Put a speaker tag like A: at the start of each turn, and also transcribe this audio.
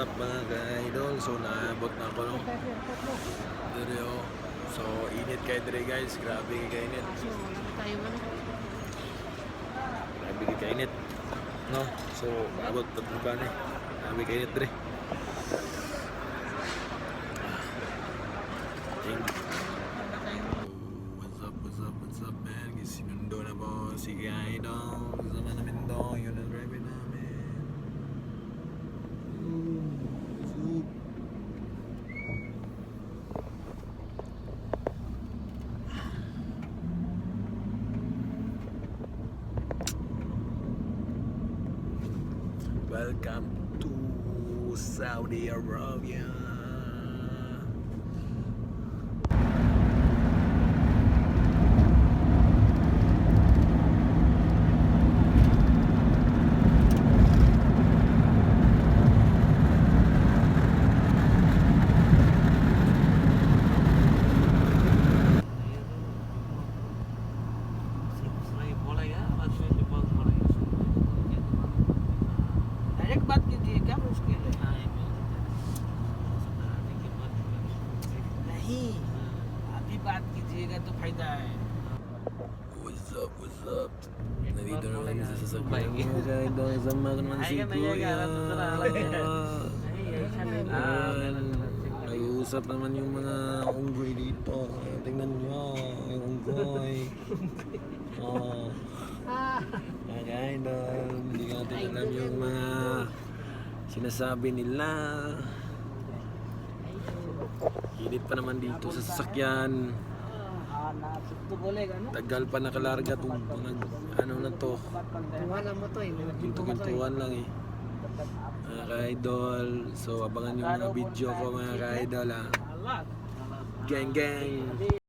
A: up mga ka-idol? So naabot na ako no? Dire oh. So init kayo dire guys. Grabe kayo init. Grabe kayo init. No? So abot na po ka na eh. Grabe kayo init dire. What's up man? Sinundo na po si Idol. Kasama namin to. Yun ang driver namin. Welcome to Saudi Arabia.
B: Direct बात कीजिए, क्या मुश्किल है? नहीं, अभी बात कीजिएगा तो फायदा है।
A: What's up? Nandito na kami sa sasakyan mga ka-idol. Sama ko naman si Kuya. Nag-uusap naman yung mga unggoy dito. Tingnan nyo, yung unggoy. Mga ka-idol, hindi natin alam yung mga sinasabi nila. Init pa naman dito sa sasakyan. Tagal pa nakalarga itong ano na to. Pinto-pintuan lang eh. Mga ka-idol. So abangan yung mga video ko mga ka-idol ha. Gang gang.